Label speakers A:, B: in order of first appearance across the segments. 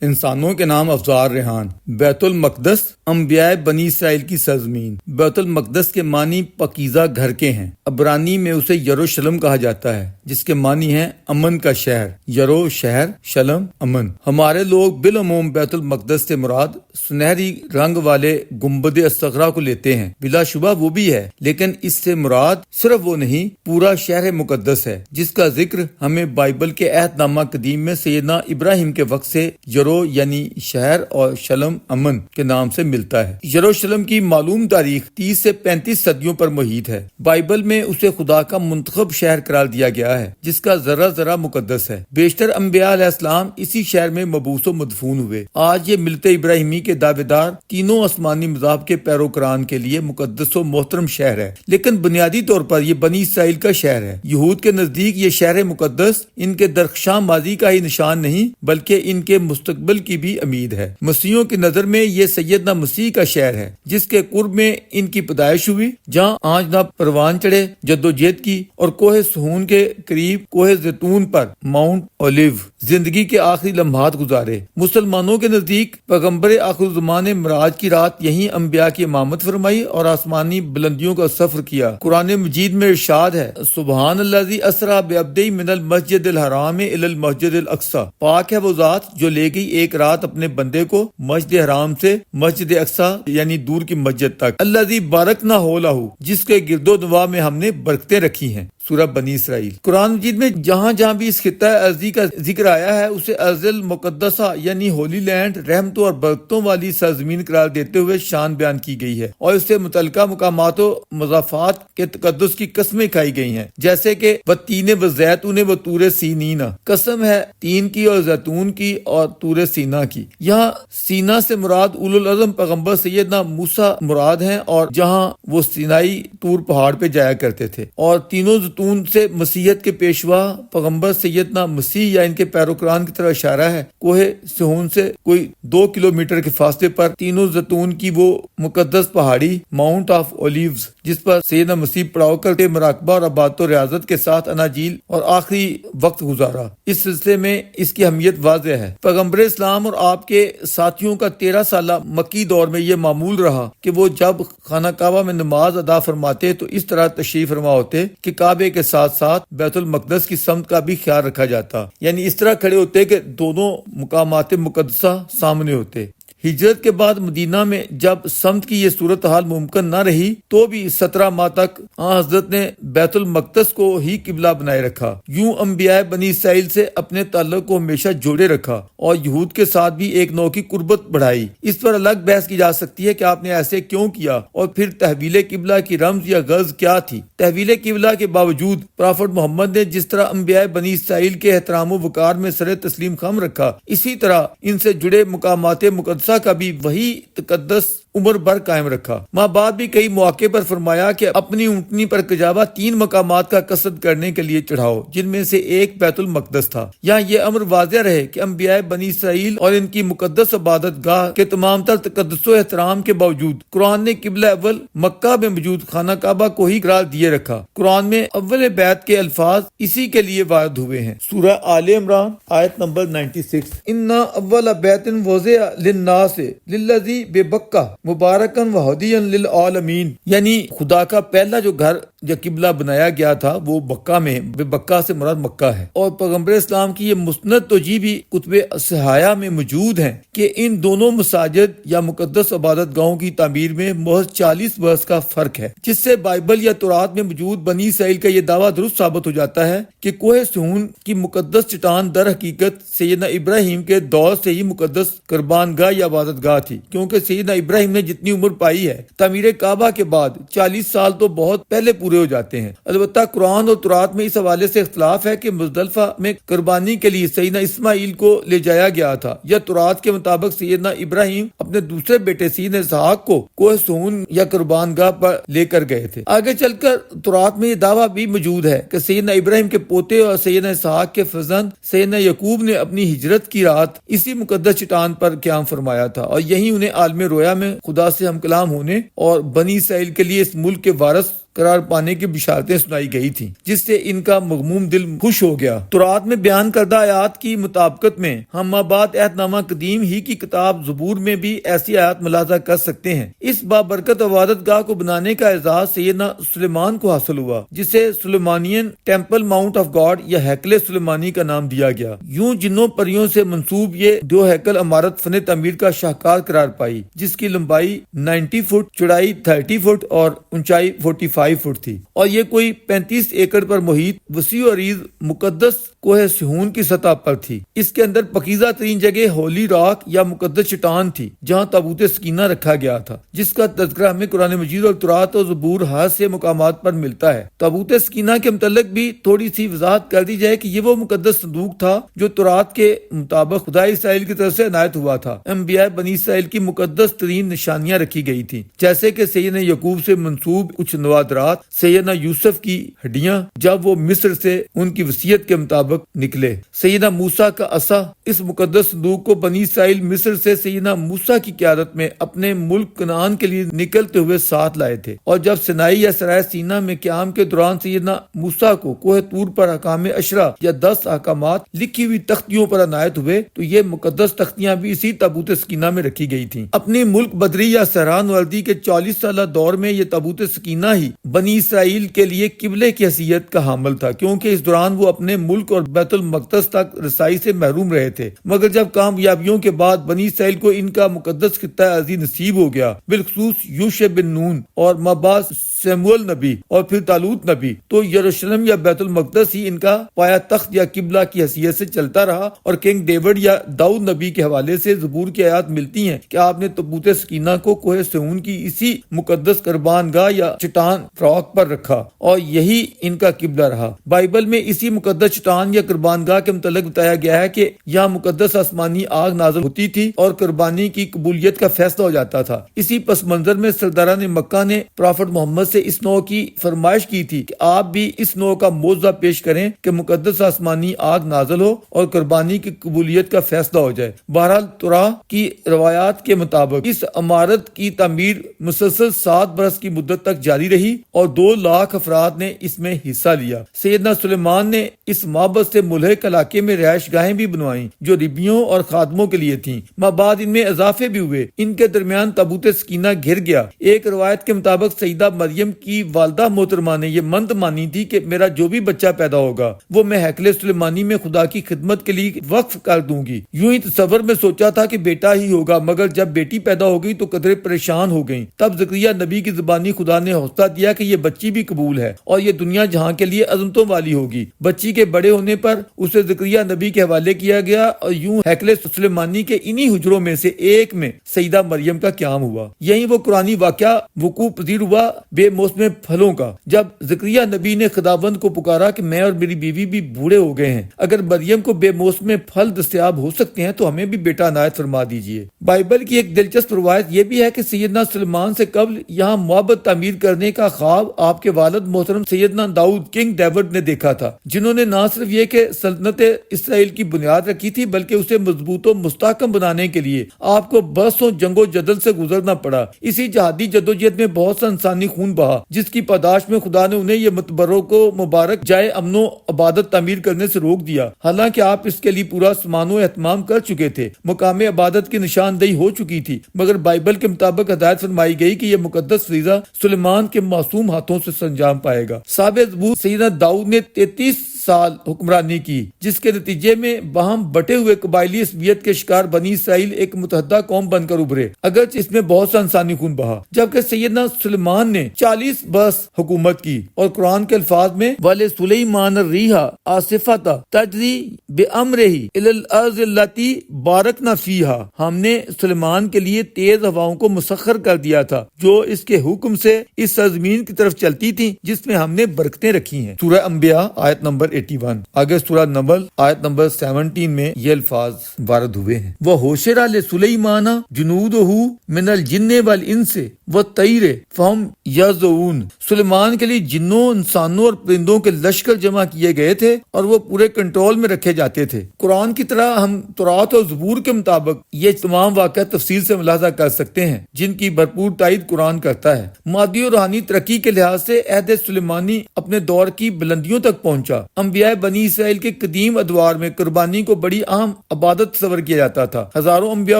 A: انسانوں کے نام افزار ریحان۔ بیت المقدس انبیاء بنی اسرائیل کی سرزمین۔ بیت المقدس کے معنی پاکیزہ گھر کے ہیں۔ عبرانی میں اسے یروشلم کہا جاتا ہے، جس کے معنی ہیں امن کا شہر۔ یرو شہر، شلم امن۔ ہمارے لوگ بالعموم بیت المقدس سے مراد سنہری رنگ والے گنبد اصغرا کو لیتے ہیں۔ بلا شبہ وہ بھی ہے، لیکن اس سے مراد صرف وہ نہیں، پورا شہر مقدس ہے، جس کا ذکر ہمیں بائبل کے عہد نامہ قدیم میں سیدنا ابراہیم کے وقت سے یرو یعنی شہر اور شلم امن کے نام سے ملتا ہے۔ یروشلم کی معلوم تاریخ 30 سے 35 صدیوں پر محیط ہے۔ بائبل میں اسے خدا کا منتخب شہر قرار دیا گیا ہے، جس کا ذرہ ذرہ مقدس ہے۔ بیشتر انبیاء علیہ السلام اسی شہر میں مبعوث و مدفون ہوئے۔ آج یہ ملت ابراہیمی کے دعوے دار تینوں آسمانی مذاہب کے پیروکاران کے لیے مقدس و محترم شہر ہے، لیکن بنیادی طور پر یہ بنی اسرائیل کا شہر ہے۔ یہود کے نزدیک یہ شہر مقدس ان کے درخشاں ماضی کا ہی نشان نہیں، بلکہ ان کے مستقبل کی بھی امید ہے۔ مسیحیوں کی نظر میں یہ سیدنا مسیح کا شہر ہے، جس کے قرب میں ان کی پیدائش ہوئی، جہاں آنچ نہ پروان چڑھے، جدوجہد کی اور کوہ صہیون کے قریب کوہ زیتون پر ماؤنٹ اولیو زندگی کے آخری لمحات گزارے۔ مسلمانوں کے نزدیک پیغمبر آخر الزمان معراج کی رات یہیں انبیاء کی امامت فرمائی اور آسمانی بلندیوں کا سفر کیا۔ قرآن مجید میں ارشاد ہے، سبحان الذی اسریٰ بعبدہ من المسجد الحرام الی المسجد الاقصی۔ پاک ہے وہ ذات جو لے گئی ایک رات اپنے بندے کو مسجد حرام سے مسجد اقصی یعنی دور کی مسجد تک۔ الذی بارکنا حولہ، جس کے گرد و نواح میں ہم نے برکتیں رکھی ہیں۔ سورہ بنی اسرائیل۔ قرآن مجید میں جہاں جہاں بھی اس خطہ ارضی کا ذکر آیا ہے، اسے ارض المقدسہ یعنی ہولی لینڈ، رحمتوں اور برکتوں والی سرزمین قرار دیتے ہوئے شان بیان کی گئی ہے، اور اس سے متعلقہ مقامات و مضافات کے تقدس کی قسمیں کھائی گئی ہیں، جیسے کہ والتین والزیتون وطور سینین۔ قسم ہے تین کی اور زیتون کی اور طور سینا کی۔ یہاں سینا سے مراد اولو العزم پیغمبر سیدنا موسیٰ مراد ہیں، اور جہاں وہ سینائی طور پہاڑ پہ جایا کرتے تھے، اور تینوں زیتون سے مسیحیت کے پیشوا پیغمبر سیدنا مسیح یا ان کے پیروکاران کی طرف اشارہ ہے۔ کوہ صہیون سے کوئی 2 کلومیٹر کے فاصلے پر تینوں زیتون کی وہ مقدس پہاڑی ماؤنٹ آف اولیوز، جس پر سیدنا مسیح پڑاؤ کرتے مراقبہ اور عبادت و ریاضت کے ساتھ اناجیل اور آخری وقت گزارا۔ اس سلسلے میں اس کی اہمیت واضح ہے۔ پیغمبر اسلام اور آپ کے ساتھیوں کا 13 سالہ مکی دور میں یہ معمول رہا کہ وہ جب خانہ کعبہ میں نماز ادا فرماتے تو اس طرح تشریف فرما ہوتے کہ کعبے کے ساتھ ساتھ بیت المقدس کی سمت کا بھی خیال رکھا جاتا، یعنی اس طرح کھڑے ہوتے کہ دونوں مقامات مقدسہ سامنے ہوتے۔ ہجرت کے بعد مدینہ میں جب سمت کی یہ صورتحال ممکن نہ رہی تو بھی 17 ماہ تک حضرت نے بیت المقدس کو ہی قبلہ بنائے رکھا۔ یوں انبیاء بنی اسرائیل سے اپنے تعلق کو ہمیشہ جوڑے رکھا اور یہود کے ساتھ بھی ایک نوع کی قربت بڑھائی۔ اس پر الگ بحث کی جا سکتی ہے کہ آپ نے ایسے کیوں کیا، اور پھر تحویل قبلہ کی رمز یا غرض کیا تھی۔ تحویل قبلہ کے باوجود پرافٹ محمد نے جس طرح انبیاء بنی اسرائیل کے احترام و وقار میں سر تسلیم خم رکھا، اسی طرح ان سے جڑے مقامات مقدسہ کا بھی وہی تقدس عمر بھر قائم رکھا۔ ماں باپ بھی کئی مواقع پر فرمایا کہ اپنی اونٹنی پر کجاوا 3 مقامات کا قصد کرنے کے لیے چڑھاؤ، جن میں سے ایک بیت المقدس تھا۔ یہاں یہ امر واضح رہے کہ انبیاء بنی اسرائیل اور ان کی مقدس عبادت گاہ کے تمام تر تقدس و احترام کے باوجود قرآن نے قبلہ اول مکہ میں موجود خانہ کعبہ کو ہی قرار دیے رکھا۔ قرآن میں اول بیت کے الفاظ اسی کے لیے وارد ہوئے ہیں۔ سورہ آل عمران آیت نمبر 96، اِنَّا اَوَّلَ بَيْتٍ وُضِعَ لِلنَّاسِ لِلَّذِي بِبَکَّۃَ مبارکن وہدیًا للعالمین، یعنی خدا کا پہلا جو گھر یا قبلہ بنایا گیا تھا وہ مکہ میں، بکہ سے مراد مکہ ہے۔ اور پیغمبر اسلام کی یہ مستند توجیہ بھی کتب صحاحہ میں موجود ہیں کہ ان دونوں مساجد یا مقدس عبادت گاہوں کی تعمیر میں محض 40 برس کا فرق ہے، جس سے بائبل یا تورات میں موجود بنی اسرائیل کا یہ دعویٰ درست ثابت ہو جاتا ہے کہ کوہ صہیون کی مقدس چٹان در حقیقت سیدنا ابراہیم کے دور سے ہی مقدس قربان گاہ یا عبادت گاہ تھی، کیونکہ سیدنا ابراہیم نے جتنی عمر پائی ہے تعمیر کعبہ کے بعد 40 سال تو بہت پہلے پورے ہو جاتے ہیں۔ البتہ قرآن اور تورات میں اس حوالے سے اختلاف ہے کہ مزدلفہ میں قربانی کے لیے سیدنا اسماعیل کو لے جایا گیا تھا، یا تورات کے مطابق سیدنا ابراہیم اپنے دوسرے بیٹے سیدنا اسحاق کو کوہ صہیون یا قربان گاہ پر لے کر گئے تھے۔ آگے چل کر تورات میں یہ دعویٰ بھی موجود ہے کہ سیدنا ابراہیم کے پوتے اور سیدنا اسحاق کے فرزند سیدنا یعقوب نے اپنی ہجرت کی رات اسی مقدس چٹان پر قیام فرمایا تھا، اور یہی انہیں عالم رویا میں خدا سے ہم کلام ہونے اور بنی اسرائیل کے لیے اس ملک کے وارث قرار پانے کی بشارتیں سنائی گئی تھیں، جس سے ان کا مغموم دل خوش ہو گیا۔ تورات میں بیان کردہ آیات کی مطابقت میں ہم آباد عہد نامہ قدیم ہی کی کتاب زبور میں بھی ایسی آیات ملاحظہ کر سکتے ہیں۔ اس بابرکت عبادت گاہ کو بنانے کا اعزاز سیدنا سلیمان کو حاصل ہوا، جسے سلیمانین ٹیمپل ماؤنٹ آف گاڈ یا ہیکل سلیمانی کا نام دیا گیا۔ یوں جنوں پریوں سے منسوب یہ دو ہیکل عمارت فن تعمیر کا شاہکار قرار پائی، جس کی لمبائی 90 فٹ، چوڑائی 30 فٹ اور اونچائی 45 فٹ تھی، اور یہ کوئی 35 ایکڑ پر محیط وسیع و عریض مقدس کوہ صہیون کی سطح پر تھی۔ اس کے اندر پاکیزہ ترین جگہ ہولی راک یا مقدس چٹان تھی، جہاں تابوت سکینہ رکھا گیا تھا، جس کا تذکرہ ہمیں قرآن مجید اور تورات اور زبور ہر سے مقامات پر ملتا ہے۔ تابوت سکینہ کے متعلق بھی تھوڑی سی وضاحت کر دی جائے کہ یہ وہ مقدس صندوق تھا جو تورات کے مطابق خدا اسرائیل کی طرف سے عنایت ہوا تھا۔ انبیاء بنی اسرائیل کی مقدس ترین نشانیاں رکھی گئی تھیں، جیسے کہ سیدنا یعقوب سے منسوب کچھ نوادرات، سیدنا یوسف کی ہڈیاں جب وہ مصر سے ان کی وصیت کے مطابق نکلے، سیدنا موسیٰ کا عصا۔ اس مقدس صندوق کو بنی اسرائیل مصر سے سیدنا موسیٰ کی قیادت میں اپنے ملک کنعان کے لیے نکلتے ہوئے ساتھ لائے تھے، اور جب سینائی یا سرائے سینا میں قیام کے دوران سیدنا موسیٰ کو کوہ طور پر احکام عشرہ یا 10 احکامات لکھی ہوئی تختیوں پر عنایت ہوئے، تو یہ مقدس تختیاں بھی اسی تابوت سکینہ میں رکھی گئی تھیں۔ اپنی ملک بدری یا صحران وردی کے 40 سالہ دور میں یہ تابوت سکینہ ہی بنی اسرائیل کے لیے قبلے کی حیثیت کا حامل تھا، کیونکہ اس دوران وہ اپنے ملک اور بیت المقدس تک رسائی سے محروم رہے تھے۔ مگر جب کامیابیوں کے بعد بنی اسرائیل کو ان کا مقدس خطہ ارضی نصیب ہو گیا، بالخصوص یوشع بن نون اور مابعد سیموئل نبی اور پھر طالوت نبی، تو یروشلم یا بیت المقدس ہی ان کا پایا تخت یا قبلہ کی حیثیت سے چلتا رہا، اور کنگ ڈیوڈ یا داؤد نبی کے حوالے سے زبور کی آیات ملتی ہیں کہ آپ نے تابوت سکینہ کو کوہ صہیون کی اسی مقدس قربان گاہ یا چٹان راک پر رکھا، اور یہی ان کا قبلہ رہا۔ بائبل میں اسی مقدس چٹان یا قربان گاہ کے متعلق بتایا گیا ہے کہ یہاں مقدس آسمانی آگ نازل ہوتی تھی اور قربانی کی قبولیت کا فیصلہ ہو جاتا تھا۔ اسی پس منظر میں سرداران مکہ نے پرافٹ محمد سے اس نوع کی فرمائش کی تھی کہ آپ بھی اس نوع کا موضوع پیش کریں کہ مقدس آسمانی آگ نازل ہو اور قربانی کی قبولیت کا فیصلہ ہو جائے۔ بہرحال تورات کی روایات کے مطابق اس عمارت کی تعمیر مسلسل 7 برس کی مدت تک جاری رہی، اور 2 لاکھ افراد نے اس میں حصہ لیا۔ سیدنا سلیمان نے اس معبد سے ملحق علاقے میں رہائش گاہیں بھی بنوائیں جو ربیوں اور خادموں کے لیے تھیں۔ بعد ان میں اضافے بھی ہوئے۔ ان کے درمیان تابوت سکینہ گھر گیا۔ ایک روایت کے مطابق سیدہ مریم کی والدہ محترمہ نے یہ منت مانی تھی کہ میرا جو بھی بچہ پیدا ہوگا وہ میں ہیکل سلیمانی میں خدا کی خدمت کے لیے وقف کر دوں گی۔ یوں ہی تصور میں سوچا تھا کہ بیٹا ہی ہوگا، مگر جب بیٹی پیدا ہو گئی تو قدرے پریشان ہو گئیں۔ تب زکریا نبی کی زبانی خدا نے حوصلہ دیا کہ یہ بچی بھی قبول ہے اور یہ دنیا جہاں کے لیے عظمتوں والی ہوگی۔ بچی کے بڑے ہونے پر اسے زکریا نبی کے حوالے کیا گیا، اور یوں ہیکل سلیمانی کے انہی حجروں میں سے ایک میں سیدہ مریم کا قیام ہوا۔ یہی وہ قرآنی واقعہ وقوع پذیر ہوا بے موسم پھلوں کا، جب زکریا نبی نے خداوند کو پکارا کہ میں اور میری بیوی بھی بوڑھے ہو گئے ہیں، اگر مریم کو بے موسم پھل دستیاب ہو سکتے ہیں تو ہمیں بھی بیٹا عنایت فرما دیجیے۔ بائبل کی ایک دلچسپ روایت یہ بھی ہے کہ سیدنا سلیمان سے قبل یہاں معبد تعمیر کرنے کا خواب آپ کے والد محترم سیدنا داؤد کنگ ڈیوڈ نے دیکھا تھا، جنہوں نے نہ صرف یہ کہ سلطنت اسرائیل کی بنیاد رکھی تھی بلکہ اسے مضبوط و مستحکم بنانے کے لیے آپ کو برسوں جنگ و جدل سے گزرنا پڑا۔ اسی جہادی جدوجہد میں بہت سا انسانی خون بہا، جس کی پاداش میں خدا نے انہیں یہ متبروں کو مبارک جائے امن و عبادت تعمیر کرنے سے روک دیا، حالانکہ آپ اس کے لیے پورا سامان و اہتمام کر چکے تھے۔ مقام عبادت کی نشاندہی ہو چکی تھی، مگر بائبل کے مطابق ہدایت فرمائی گئی کہ یہ مقدس فریضہ سلیمان کے معصوم ہاتھوں سے سرانجام پائے گا۔ صاحب زبور سیدنا داؤد نے 33 سال حکمرانی کی، جس کے نتیجے میں باہم بٹے ہوئے قبائلی عصبیت کے شکار بنی اسرائیل ایک متحدہ قوم بن کر ابھرے، اگرچہ اس میں بہت سا انسانی خون بہا۔ جبکہ سیدنا سلیمان نے 40 برس حکومت کی، اور قرآن کے الفاظ میں وَلِسُلَيْمَانَ الرِّيحَ عَاصِفَةً تَجْرِي بِأَمْرِهِ إِلَى الْأَرْضِ الَّتِي بَارَكْنَا فِيهَا، ہم نے سلیمان کے لیے تیز ہواؤں کو مسخر کر دیا تھا جو اس کے حکم سے اس سرزمین کی طرف چلتی تھیں جس میں ہم نے برکتیں رکھی ہیں۔ سورہ انبیاء آیت نمبر 81. آگے سورہ نمل آیت نمبر 17 میں یہ الفاظ وارد ہوئے ہیں، وَحُشِرَ لِسُلَیمَانَ جُنُودُهُ مِنَ الْجِنِّ وَالْإِنسِ وَالطَّیرِ فَهُمْ یَوزَعُونَ۔ سلیمان کے لیے جنوں، انسانوں اور پرندوں کے لشکر جمع کیے گئے تھے اور وہ پورے کنٹرول میں رکھے جاتے تھے۔ قرآن کی طرح ہم تورات اور زبور کے مطابق یہ تمام واقعات تفصیل سے ملاحظہ کر سکتے ہیں، جن کی بھرپور تائید قرآن کرتا ہے۔ مادی اور روحانی ترقی کے لحاظ سے عہد سلیمانی اپنے دور کی بلندیوں تک پہنچا۔ انبیاء بنی اسرائیل کے قدیم ادوار میں قربانی کو بڑی اہم عبادت تصور کیا جاتا تھا۔ ہزاروں انبیاء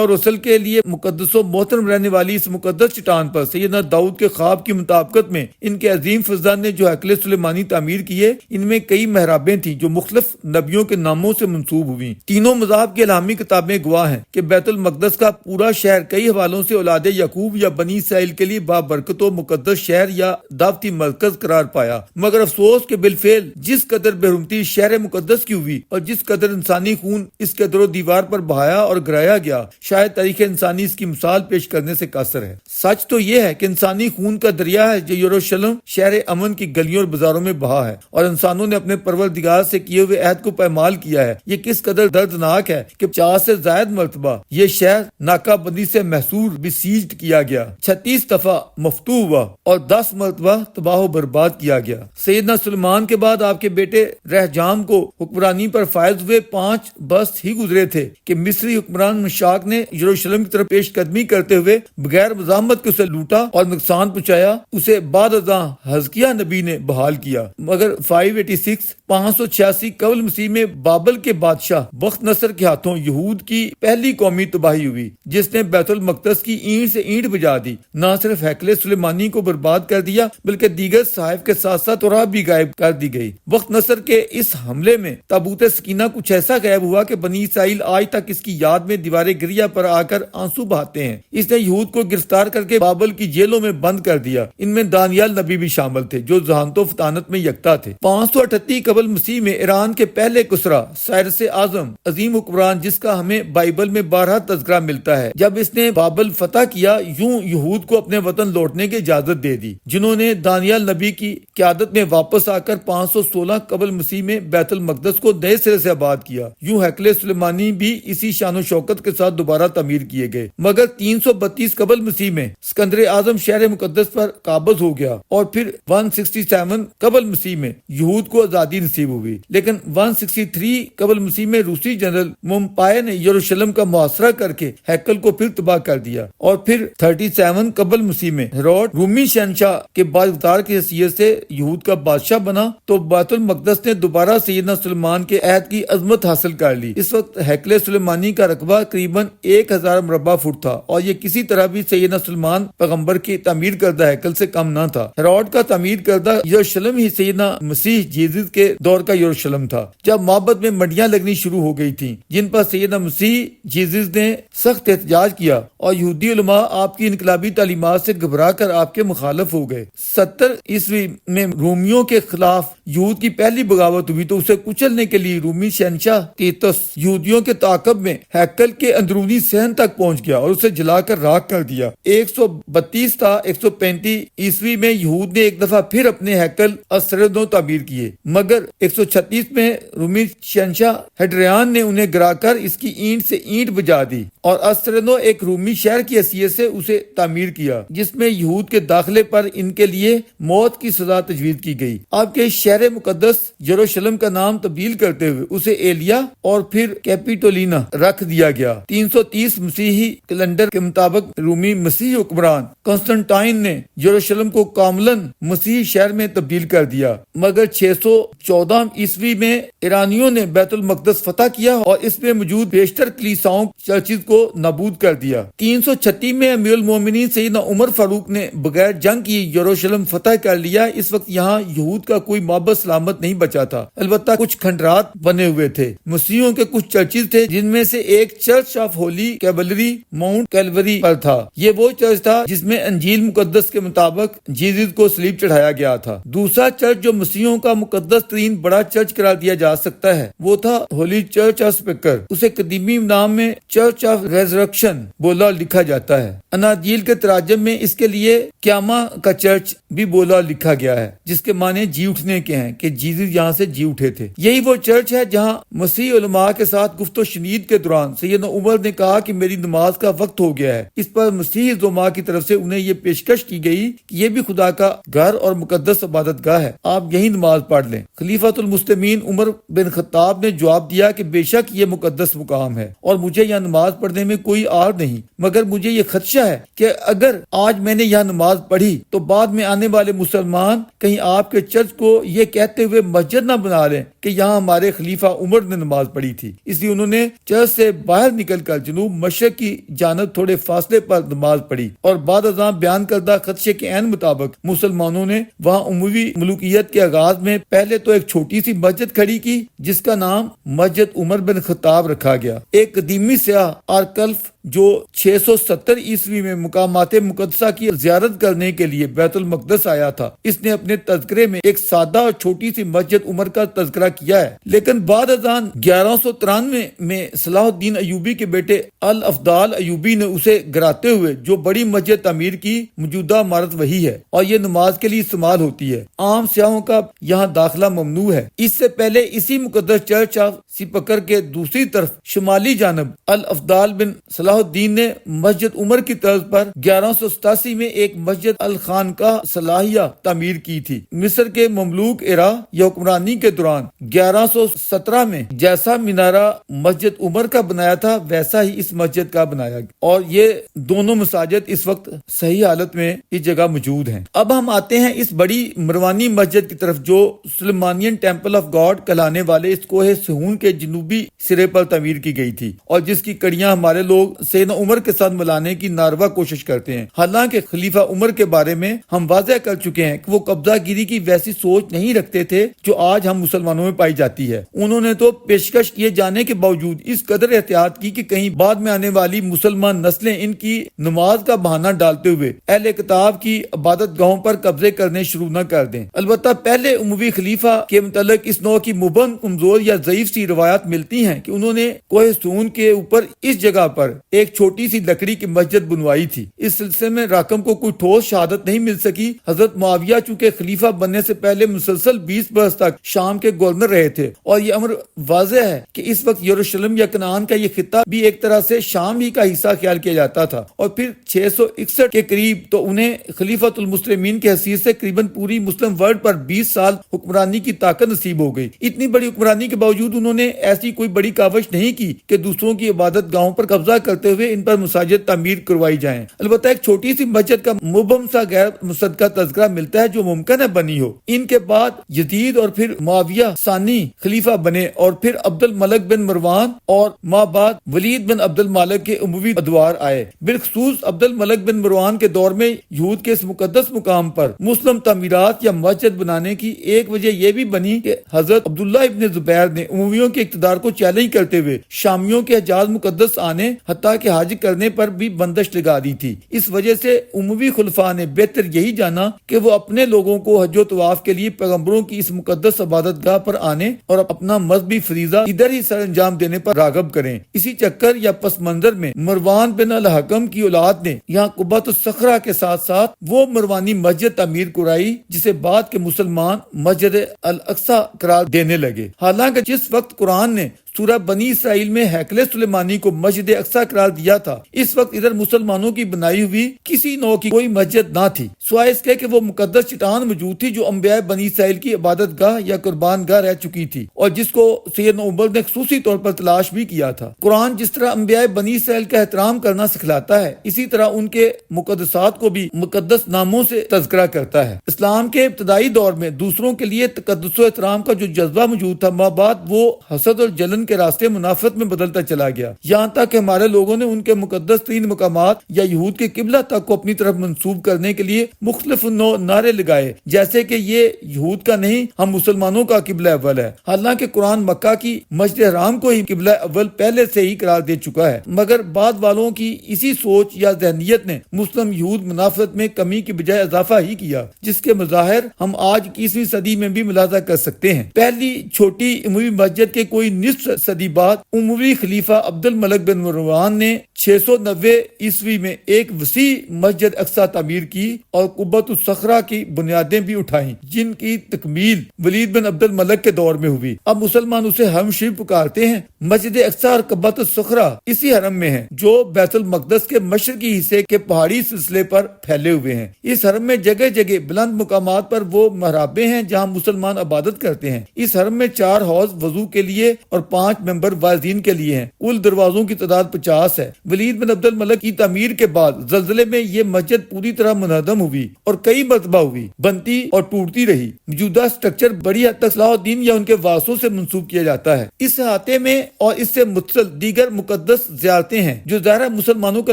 A: اور رسل کے لیے مقدس و محترم رہنے والی اس مقدس چٹان پر سیدنا داؤد کے خواب کی مطابقت میں ان کے عظیم فرزند نے جو ہیکل سلیمانی تعمیر کیے، ان میں کئی محرابیں تھیں جو مختلف نبیوں کے ناموں سے منسوب ہوئی۔ تینوں مذاہب کی الہامی کتابیں گواہ ہیں کہ بیت المقدس کا پورا شہر کئی حوالوں سے اولاد یعقوب یا بنی اسرائیل کے لیے بابرکت و مقدس شہر یا دعوتی مرکز قرار پایا، مگر افسوس کہ بالفعل جس قدر بےحرمتی شہر مقدس کی ہوئی اور جس قدر انسانی خون اس کے در و دیوار پر بہایا اور گرایا گیا، شاید تاریخ انسانی اس کی مثال پیش کرنے سے قاصر ہے۔ سچ تو یہ ہے کہ انسانی خون کا دریا ہے جو یروشلم شہر امن کی گلیوں اور بازاروں میں بہا ہے، اور انسانوں نے اپنے پروردگار سے کیے ہوئے عہد کو پامال کیا ہے۔ یہ کس قدر دردناک ہے کہ 50 سے زائد مرتبہ یہ شہر ناکہ بندی سے محصور بسیجڈ کیا گیا، 36 دفعہ مفتوح ہوا اور 10 مرتبہ تباہ و برباد کیا گیا۔ سیدنا سلیمان کے بعد آپ کے بیٹے رہجام کو حکمرانی پر فائز ہوئے 5 برس ہی گزرے تھے کہ مصری حکمران مشاق نے یروشلم کی طرف پیش قدمی کرتے ہوئے بغیر مزاحمت کے اسے لوٹا اور نقصان پہنچایا۔ اسے بعد ازاں حزقیہ نبی نے بحال کیا، مگر 586 قبل مسیح میں بابل کے بادشاہ بخت نصر کے ہاتھوں یہود کی پہلی قومی تباہی ہوئی، جس نے بیت المقدس کی اینٹ سے اینٹ بجا دی۔ نہ صرف ہیکل سلیمانی کو برباد کر دیا بلکہ دیگر صحائف کے ساتھ ساتھ تورات بھی غائب کر دی گئی۔ بخت نصر کے اس حملے میں تابوت سکینہ کچھ ایسا غائب ہوا کہ بنی اسرائیل آج تک اس کی یاد میں دیوار گریا پر آ کر آنسو بہاتے ہیں۔ اس نے یہود کو گرفتار کر کے بابل کی جیلوں میں بند کر دیا۔ ان میں دانیال نبی بھی شامل تھے جو ذہانت و فطانت میں یکتا تھے۔ 538 قبل مسیح میں ایران کے پہلے کسرا سائرس اعظم، عظیم حکمران جس کا ہمیں بائبل میں 12 تذکرہ ملتا ہے، جب اس نے بابل فتح کیا، یوں یہود کو اپنے وطن لوٹنے کی اجازت دے دی، جنہوں نے دانیال نبی کی قیادت میں واپس آ کر 516 قبل مسیح میں بیت المقدس کو نئے سرے سے آباد کیا۔ یوں ہیکل سلیمانی بھی اسی شان و شوکت کے ساتھ دوبارہ تعمیر کیے گئے، مگر 332 قبل مسیح میں اسکندر اعظم شہر مقدس پر قابض ہو گیا، اور پھر 167 قبل مسیح میں یہود کو آزادی نصیب ہوئی۔ لیکن 163 قبل مسیح میں روسی جنرل مومپائے نے یروشلم کا محاصرہ کر کے ہیکل کو پھر تباہ کر دیا، اور پھر 37 قبل مسیح میں ہیروڈ رومی شہنشاہ کے بااقتدار کی حیثیت سے یہود کا بادشاہ بنا تو بیت المقدس نے دوبارہ سیدنا سلیمان کے عہد کی عظمت حاصل کر لی۔ اس وقت ہیکل سلیمانی کا رقبہ قریباً 1000 مربع فٹ تھا، اور یہ کسی طرح بھی سیدنا سلیمان پیغمبر کی تعمیر کردہ ہیکل سے کم نہ تھا۔ ہیروڈ کا تعمیر کردہ یروشلم ہی سیدنا مسیح جیزس کے دور کا یروشلم تھا، جب معبد میں منڈیاں لگنی شروع ہو گئی تھیں، جن پر سیدنا مسیح جیزس نے سخت احتجاج کیا، اور یہودی علماء آپ کی انقلابی تعلیمات سے گھبرا کر آپ کے مخالف ہو گئے۔ 70 عیسوی میں رومیوں کے خلاف یہود کی پہلی بغاوت ہوئی تو اسے کچلنے کے لیے رومی شہنشاہ تیتس یہودیوں کے تعاقب میں ہیکل کے اندرونی صحن تک پہنچ گیا اور اسے جلا کر راکھ کر دیا۔ 132 تا 135 عیسوی میں یہود نے ایک دفعہ پھر اپنے ہیکل اسردوں تعمیر کیے، مگر 136 میں رومی شہنشاہ ہیڈریان نے انہیں گرا کر اس کی اینٹ سے اینٹ بجا دی، اور اسردوں ایک رومی شہر کی حیثیت سے اسے تعمیر کیا، جس میں یہود کے داخلے پر ان کے لیے موت کی سزا تجویز کی گئی۔ آپ کے شہر مقدس یروشلم کا نام تبدیل کرتے ہوئے اسے ایلیا اور پھر کیپیٹولینا رکھ دیا گیا۔ 330 مسیحی کیلنڈر کے مطابق رومی مسیحی حکمران کنسٹنٹائن نے یروشلم کو کاملاً مسیحی شہر میں تبدیل کر دیا، مگر 614 عیسوی میں ایرانیوں نے بیت المقدس فتح کیا اور اس میں موجود بیشتر کلیساؤں چرچز کو نابود کر دیا۔ 336 میں امیر المومنین سیدنا عمر فاروق نے بغیر جنگ کی یروشلم فتح کر لیا۔ اس وقت یہاں یہود کا کوئی معبد سلامت نہیں بچا تھا، البتہ کچھ کھنڈرات بنے ہوئے تھے۔ مسیحیوں کے کچھ چرچز تھے جن میں سے ایک church of holy Calvary mount Calvary پر تھا۔ یہ وہ چرچ تھا جس میں انجیل مقدس کے مطابق جیزس کو صلیب چڑھایا گیا تھا۔ دوسرا چرچ جو مسیحیوں کا مقدس ترین ترین بڑا چرچ قرار دیا جا سکتا ہے وہ تھا ہولی چرچ آف سپیکر. اسے قدیمی نام میں چرچ آف ریزرکشن بولا لکھا جاتا ہے. اناجیل کے تراجم میں اس کے لیے قیامہ کا چرچ بھی بولا لکھا گیا ہے جس کے معنی جی اٹھنے کے ہیں کہ جیزس یہاں سے جی اٹھے تھے. یہی وہ چرچ ہے جہاں مسیح علماء کے ساتھ گفت و شنید کے دوران سیدنا عمر نے کہا کہ میری نماز کا وقت ہو گیا ہے. اس پر مسیح علماء کی طرف سے انہیں یہ پیشکش کی گئی کہ یہ بھی خدا کا گھر اور مقدس عبادت گاہ ہے, آپ یہی نماز پڑھ لیں. خلیفۃ المسلمین عمر بن خطاب نے جواب دیا کہ بے شک یہ مقدس مقام ہے اور مجھے یہاں نماز پڑھنے میں کوئی آر نہیں, مگر مجھے یہ خدشہ ہے کہ اگر آج میں نے یہاں نماز پڑھی تو بعد میں آنے والے مسلمان کہیں آپ کے چرچ کو یہ کہتے ہوئے مسجد نہ بنا لیں کہ یہاں ہمارے خلیفہ عمر نے نماز پڑھی تھی. اس لیے انہوں نے چرچ سے باہر نکل کر جنوب مشرق کی جانب تھوڑے فاصلے پر نماز پڑھی اور بعد ازاں بیان کردہ خدشے کے عین مطابق مسلمانوں نے وہاں اموی ملوکیت کے آغاز میں پہلے تو ایک چھوٹی سی مسجد کھڑی کی جس کا نام مسجد عمر بن خطاب رکھا گیا. ایک قدیمی سیاح آرکلف جو 670 عیسوی میں مقامات مقدسہ کی زیارت کرنے کے لیے بیت المقدس آیا تھا, اس نے اپنے تذکرے میں ایک سادہ اور چھوٹی سی مسجد عمر کا تذکرہ کیا ہے. لیکن بعد ازاں 1193 میں صلاح الدین ایوبی کے بیٹے الافضال ایوبی نے اسے گراتے ہوئے جو بڑی مسجد تعمیر کی. موجودہ عمارت وہی ہے اور یہ نماز کے لیے استعمال ہوتی ہے. عام سیاحوں کا یہاں داخلہ ممنوع ہے. اس سے پہلے اسی مقدس چرچ آف سپکر کے دوسری طرف شمالی جانب الافضال بن صلاح الدین نے مسجد عمر کی طرز پر 1187 میں ایک مسجد الخانقاہ صلاحیہ تعمیر کی تھی. مصر کے مملوک ایرا یا حکمرانی کے دوران 1117 میں جیسا مینارہ مسجد عمر کا بنایا تھا ویسا ہی اس مسجد کا بنایا اور یہ دونوں مساجد اس وقت صحیح حالت میں اس جگہ موجود ہیں. اب ہم آتے ہیں اس بڑی مروانی مسجد کی طرف جو سلیمانین ٹیمپل آف گاڈ کہلانے والے اس کوہ سہون کے جنوبی سرے پر تعمیر کی گئی تھی اور جس کی کڑیاں ہمارے لوگ سیدنا عمر کے ساتھ ملانے کی ناروا کوشش کرتے ہیں. حالانکہ خلیفہ عمر کے بارے میں ہم واضح کر چکے ہیں کہ وہ قبضہ گیری کی ویسی سوچ نہیں رکھتے تھے جو آج ہم مسلمانوں میں پائی جاتی ہے. انہوں نے تو پیشکش کیے جانے کے باوجود اس قدر احتیاط کی کہ کہیں بعد میں آنے والی مسلمان نسلیں ان کی نماز کا بہانہ ڈالتے ہوئے اہل کتاب کی عبادت گاہوں پر قبضے کرنے شروع نہ کر دیں. البتہ پہلے اموی خلیفہ کے متعلق اس نوع کی مبہم کمزور یا ضعیف سی روایات ملتی ہیں کہ انہوں نے کوہ سون کے اوپر اس جگہ پر ایک چھوٹی سی لکڑی کی مسجد بنوائی تھی. اس سلسلے میں راکم کو کوئی ٹھوس شہادت نہیں مل سکی. حضرت معاویہ چونکہ خلیفہ بننے سے پہلے مسلسل 20 برس تک شام کے گورنر رہے تھے اور یہ امر واضح ہے کہ اس وقت یروشلم یا کنعان کا یہ خطہ بھی ایک طرح سے شام ہی کا حصہ خیال کیا جاتا تھا اور پھر 661 کے قریب تو انہیں خلیفۃ المسلمین کی حیثیت سے قریباً پوری مسلم ورلڈ پر 20 سال حکمرانی کی طاقت نصیب ہو گئی. اتنی بڑی حکمرانی کے باوجود انہوں نے ایسی کوئی بڑی کاوش نہیں کی کہ دوسروں کی عبادت گاہوں پر قبضہ کرتے ہوئے ان پر مساجد تعمیر کروائی جائیں. البتہ ایک چھوٹی سی مسجد کا مبہم سا غیر مصدقہ تذکرہ ملتا ہے جو ممکن ہے بنی ہو. ان کے بعد یزید اور پھر معاویہ ثانی خلیفہ بنے اور پھر عبد الملک بن مروان اور ماں بعد ولید بن عبد المالک کے اموی ادوار آئے. بالخصوص عبد الملک بن مروان کے دور میں یہود کے اس مقدس مقام پر مسلم تعمیرات یا مسجد بنانے کی ایک وجہ یہ بھی بنی کہ حضرت عبداللہ ابن زبیر نے امویوں کے اقتدار کو چیلنج کرتے ہوئے شامیوں کے حجاز مقدس آنے حتیٰ کہ حج کرنے پر بھی بندش لگا دی تھی. اس وجہ سے اموی خلفاء نے بہتر یہی جانا کہ وہ اپنے لوگوں کو حج و طواف کے لیے پیغمبروں کی اس مقدس عبادت گاہ پر آنے اور اپنا مذہبی فریضہ ادھر ہی سر انجام دینے پر راغب کریں. اسی چکر یا پس منظر میں مروان بن الحکم کی اولاد نے یہاں قبۃ الصخرہ کے ساتھ ساتھ وہ مروانی مسجد تعمیر کرائی جسے بعد کے مسلمان مسجد الاقصی قرار دینے لگے. حالانکہ جس وقت قرآن نے سورہ بنی اسرائیل میں ہیکل سلیمانی کو مسجد اقصی قرار دیا تھا اس وقت ادھر مسلمانوں کی بنائی ہوئی کسی نوع کی کوئی مسجد نہ تھی سوائے اس کے کہ وہ مقدس چٹان موجود تھی جو انبیاء بنی اسرائیل کی عبادت گاہ یا قربان گاہ رہ چکی تھی اور جس کو سیدنا عمر نے خصوصی طور پر تلاش بھی کیا تھا. قرآن جس طرح انبیاء بنی اسرائیل کا احترام کرنا سکھلاتا ہے اسی طرح ان کے مقدسات کو بھی مقدس ناموں سے تذکرہ کرتا ہے. اسلام کے ابتدائی دور میں دوسروں کے لیے تقدس و احترام کا جو جذبہ موجود تھا ماں بعد وہ حسد اور جلن کے راستے منافقت میں بدلتا چلا گیا، یہاں تک کہ ہمارے لوگوں نے ان کے مقدس ترین مقامات یا یہود کے قبلہ تک کو اپنی طرف منسوب کرنے کے لیے مختلف نعرے لگائے، جیسے کہ یہ یہود کا نہیں، ہم مسلمانوں کا قبلہ اول ہے، حالانکہ قرآن مکہ کی مسجد حرام کو ہی قبلہ اول پہلے سے ہی قرار دے چکا ہے۔ مگر بعد والوں کی اسی سوچ یا ذہنیت نے مسلم یہود منافقت میں کمی کی بجائے اضافہ ہی کیا، جس کے مظاہر ہم آج 21ویں صدی میں بھی ملاحظہ کر سکتے ہیں۔ پہلی چھوٹی اموی مسجد کے کوئی نصف صدی بعد اموی خلیفہ عبد الملک بن مروان نے 690 عیسوی میں ایک وسیع مسجد اقصی تعمیر کی اور قبۃ الصخرہ کی بنیادیں بھی اٹھائیں، جن کی تکمیل ولید بن عبد الملک کے دور میں ہوئی۔ اب مسلمان اسے حرم شریف پکارتے ہیں۔ مسجد اقصی اور قبۃ الصخرہ اسی حرم میں ہیں جو بیت المقدس کے مشرقی حصے کے پہاڑی سلسلے پر پھیلے ہوئے ہیں۔ اس حرم میں جگہ جگہ بلند مقامات پر وہ محرابیں ہیں جہاں مسلمان عبادت کرتے ہیں۔ اس حرم میں 4 حوض وضو کے لیے اور 5 ممبر واعظین کے لیے ہیں۔ کل دروازوں کی تعداد 50 ہے۔ ولید بن عبد الملک کی تعمیر کے بعد زلزلے میں یہ مسجد پوری طرح منہدم ہوئی اور کئی مرتبہ ہوئی، بنتی اور ٹوٹتی رہی۔ موجودہ سٹرکچر بڑی حد تک صلاح الدین یا ان کے وارثوں سے منسوب کیا جاتا ہے۔ اس احاطے میں اور اس سے متصل دیگر مقدس زیارتیں ہیں جو ظاہر مسلمانوں کے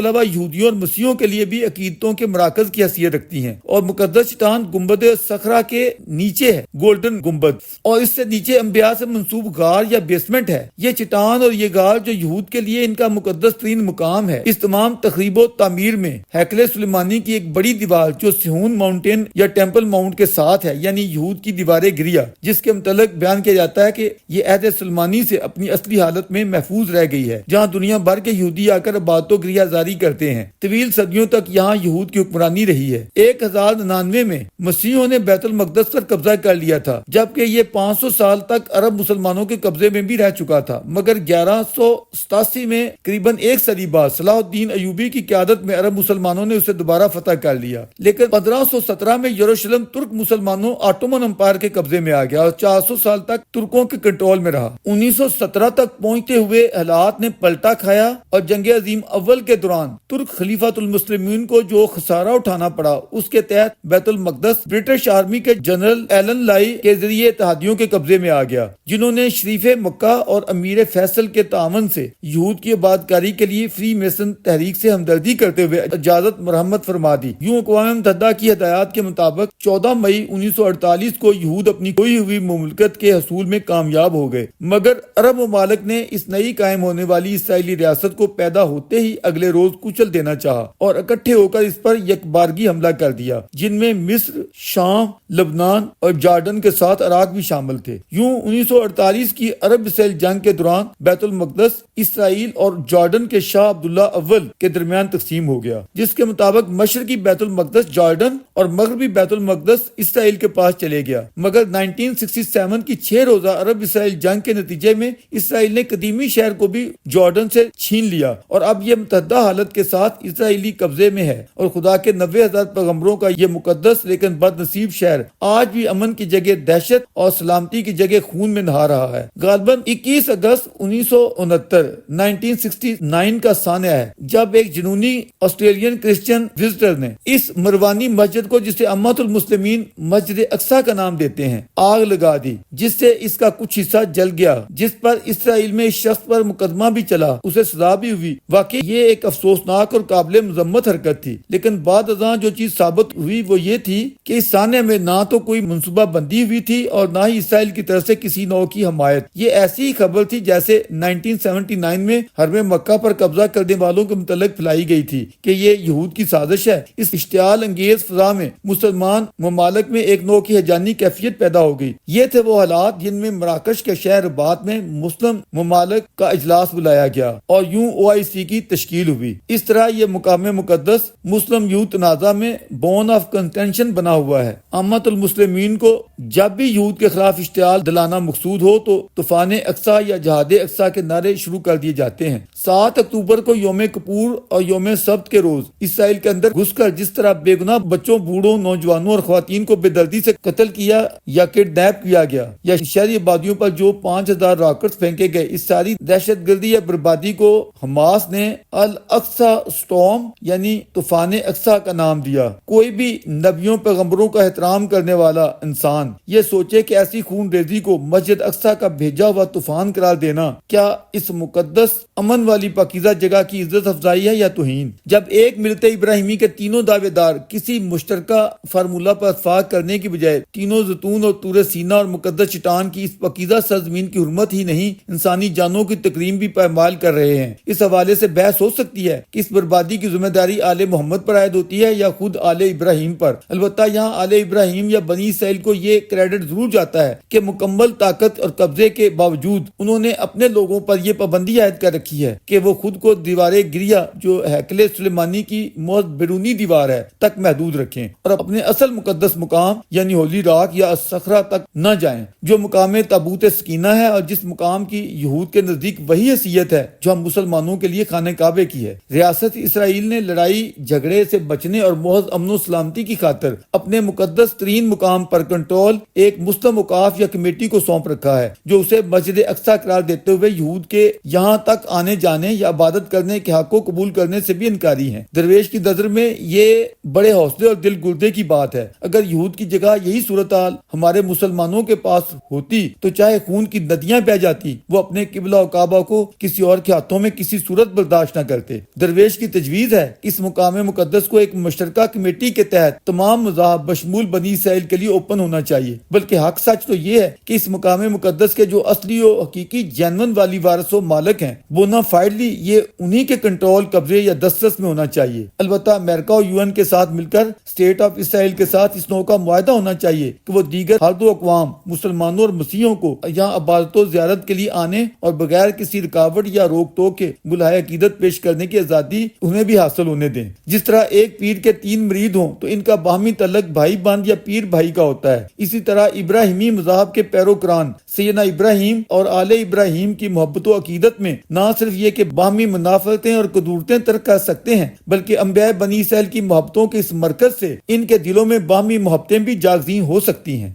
A: علاوہ یہودیوں اور مسیحیوں کے لیے بھی عقیدتوں کے مراکز کی حیثیت رکھتی ہیں، اور مقدس چٹان گنبد صخرہ کے نیچے ہے گولڈن گنبد، اور اس سے نیچے انبیاء سے منسوب غار یا بیسمنٹ ہے۔ یہ چٹان اور یہ غار جو یہود کے لیے ان کا مقدس ترین مقام ہے۔ اس تمام تخریب و تعمیر میں ہیکل سلیمانی کی ایک بڑی دیوار جو سہون ماؤنٹین یا ٹیمپل ماؤنٹ کے ساتھ ہے، یعنی یہود کی دیوار گریا، جس کے متعلق بیان کیا جاتا ہے کہ یہ عہد سلمانی سے اپنی اصلی حالت میں محفوظ رہ گئی ہے، جہاں دنیا بھر کے یہودی آ کر عبادت و گریہ زاری کرتے ہیں۔ طویل صدیوں تک یہاں یہود کی حکمرانی رہی ہے۔ 1099 میں مسیحیوں نے بیت المقدس پر قبضہ کر لیا تھا، جبکہ یہ 500 سال تک عرب مسلمانوں کے قبضے میں بھی رہ چکا تھا، مگر 1187 میں قریباً ایک صدی بعد صلاح الدین ایوبی کی قیادت میں عرب مسلمانوں نے اسے دوبارہ فتح کر لیا۔ لیکن 1517 میں یروشلم ترک مسلمانوں آٹومن امپائر کے قبضے میں آ گیا اور 400 سال تک ترکوں کے کنٹرول میں رہا۔ 1917 تک پہنچتے ہوئے حالات نے پلٹا کھایا اور جنگ عظیم اول کے دوران ترک خلیفۃ المسلمین کو جو خسارہ اٹھانا پڑا، اس کے تحت بیت المقدس برٹش آرمی کے جنرل ایلن لائی کے ذریعے اتحادیوں کے قبضے میں آ گیا، جنہوں نے شریف مکہ اور امیر فیصل کے تعاون سے یہود کی آبادکاری کے لیے فری میسن تحریک سے ہمدردی کرتے ہوئے اجازت مرحمت فرما دی۔ یوں اقوام متحدہ کی ہدایات کے مطابق 14 مئی 1948 کو یہود اپنی کھوئی ہوئی مملکت کے حصول میں کامیاب ہو گئے، مگر عرب ممالک نے اس نئی قائم ہونے والی اسرائیلی ریاست کو پیدا ہوتے ہی اگلے روز کچل دینا چاہا اور اکٹھے ہو کر اس پر یکبارگی حملہ کر دیا، جن میں مصر، شام، لبنان اور جارڈن کے ساتھ عراق بھی شامل تھے۔ یوں 1948 کی عرب اسرائیل جنگ کے دوران بیت المقدس اسرائیل اور جارڈن کے شاہ عبداللہ اول کے درمیان تقسیم ہو گیا، جس کے مطابق مشرقی بیت المقدس جارڈن اور مغربی بیت المقدس اسرائیل کے پاس چلے گیا۔ مگر 1967 کی 6 روزہ عرب اسرائیل جنگ کے نتیجے میں اسرائیل نے قدیمی شہر کو بھی جارڈن سے چھین لیا اور اب یہ متحدہ حالت کے ساتھ اسرائیلی قبضے میں ہے، اور خدا کے 90,000 پیغمبروں کا یہ مقدس لیکن بد نصیب شہر آج بھی امن کی جگہ دہشت اور سلامتی کی جگہ خون میں نہا رہا ہے۔ غالباً 21 اگست 1969 کا سانحہ ہے جب ایک جنونی آسٹریلین کرسچن وزٹر نے اس مروانی مسجد کو، جسے امت المسلمین مسجد اقصی کا نام دیتے ہیں، آگ لگا دی، جس سے اس کا کچھ حصہ جل گیا، جس پر اسرائیل میں اس شخص پر مقدمہ بھی چلا، اسے سزا بھی ہوئی۔ واقعی یہ ایک افسوسناک اور قابل مذمت حرکت تھی، لیکن بعد ازاں جو چیز ثابت ہوئی وہ یہ تھی کہ اس سانحے میں نہ تو کوئی منصوبہ بندی ہوئی تھی اور نہ ہی اسرائیل کی طرف سے کسی نوع کی حمایت۔ یہ ایسی ہی خبر تھی جیسے 1979 میں حرم مکہ پر قبضہ کرنے والوں کے متعلق پھیلائی گئی تھی کہ یہ یہود کی سازش ہے۔ اس اشتعال انگیز فضا میں مسلمان ممالک میں ایک نوع کی ہیجانی کیفیت پیدا ہو گئی۔ یہ تھے وہ حالات جن میں مراکش کے شہر رباط میں مسلم ممالک کا اجلاس بلایا گیا اور یوں OIC کی تشکیل ہوئی۔ اس طرح یہ مقام مقدس مسلم یہود تنازع میں بون آف کنٹینشن بنا ہوا ہے۔ امت المسلمین کو جب بھی یہود کے خلاف اشتعال دلانا مقصود ہو تو طوفان اقصی یا جہاد اقصی کے نعرے شروع کر دیے جاتے ہیں۔ 7 اکتوبر کو یوم کپور اور یوم سبت کے روز اسرائیل کے اندر گھس کر جس طرح بے گناہ بچوں، بوڑھوں، نوجوانوں اور خواتین کو بے دردی سے قتل کیا یا کڈنیپ کیا گیا، یا شہری آبادیوں پر جو 5000 راکٹس پھینکے گئے، اس ساری دہشت گردی یا بربادی کو حماس نے الاقصی اسٹارم یعنی طوفان اقصی کا نام دیا۔ کوئی بھی نبیوں پیغمبروں کا احترام کرنے والا انسان یہ سوچے کہ ایسی خون ریزی کو مسجد اقصی کا بھیجا ہوا طوفان قرار دینا کیا اس مقدس امن والی پاکیزہ جگہ کی عزت افزائی ہے یا توہین؟ جب ایک ملت ابراہیمی کے تینوں دعوے دار کسی مشترکہ فارمولہ پر اتفاق کرنے کی بجائے تینوں زیتون اور طور سینا اور مقدس چٹان کی اس پاکیزہ سرزمین کی حرمت ہی نہیں انسانی جانوں کی تکریم بھی پامال کر رہے ہیں، اس حوالے سے بحث ہو سکتی ہے کہ اس بربادی کی ذمہ داری آل محمد پر عائد ہوتی ہے یا خود آل ابراہیم پر۔ البتہ یہاں آل ابراہیم یا بنی اسرائیل کو یہ کریڈٹ ضرور جاتا ہے کہ مکمل طاقت اور قبضے کے باوجود انہوں نے اپنے لوگوں پر یہ پابندی عائد کر رکھی ہے کہ وہ خود کو دیوار گریا جو ہیکل سلیمانی کی موت بیرونی دیوار ہے تک محدود رکھیں اور اپنے اصل مقدس مقام یعنی ہولی راک یا صخرہ تک نہ جائیں، جو مقام تابوت سکینہ ہے اور جس مقام کی یہود کے نزدیک وہی حیثیت ہے جو ہم مسلمانوں کے لیے خانہ کعبے کی ہے۔ ریاست اسرائیل نے لڑائی جھگڑے سے بچنے اور محض امن و سلامتی کی خاطر اپنے مقدس ترین مقام پر کنٹرول ایک مسلم اوقاف یا کمیٹی کو سونپ رکھا ہے جو اسے مسجد اقصی قرار دیتے ہوئے یہود کے یہاں تک آنے جانے یا عبادت کرنے کے حق کو قبول کرنے سے بھی انکاری ہیں۔ درویش کی نظر میں یہ بڑے حوصلے اور دل گردے کی بات ہے۔ اگر یہود کی جگہ یہی صورتحال ہمارے مسلمانوں کے پاس ہوتی تو چاہے خون کی ندیاں بہہ جاتی، وہ اپنے قبلہ و کعبہ کو کسی اور کے ہاتھوں میں کسی صورت برداشت نہ کرتے۔ درویش کی تجویز ہے کہ اس مقام مقدس کو ایک مشترکہ کمیٹی کے تحت تمام مذاہب بشمول بنی اسرائیل کے لیے اوپن ہونا چاہیے، بلکہ حق سچ تو یہ ہے کہ اس مقام مقدس کے جو اصلی و حقیقی جینون والی وارث و مالک ہیں بونا فائڈلی یہ انہی کے کنٹرول، قبضے یا دسترس میں ہونا چاہیے۔ البتہ امریکہ اور UN کے ساتھ مل کر اسٹیٹ آف اسرائیل کے ساتھ اس نوع کا معاہدہ ہونا چاہیے کہ وہ دیگر ہر دو اقوام مسلمانوں اور مسیحیوں کو یہاں عبادت و زیارت کے لیے آنے اور بغیر کسی رکاوٹ یا روک ٹوک کے گلہائے عقیدت پیش کرنے کی آزادی انہیں بھی حاصل ہونے دیں۔ جس طرح ایک پیر کے 3 مرید ہوں تو ان کا باہمی تعلق بھائی بند یا پیر بھائی کا ہوتا ہے، اسی طرح ابراہیمی مذہب کے پیروکاران سیدنا ابراہیم اور آل ابراہیم کی محبت و عقیدت میں نہ صرف یہ کہ باہمی منافعتیں اور قدورتیں ترک کر سکتے ہیں بلکہ انبیاء بنی اسرائیل کی محبتوں کے اس مرکز سے ان کے دلوں میں باہمی محبتیں بھی جاگزیں ہو سکتی ہیں۔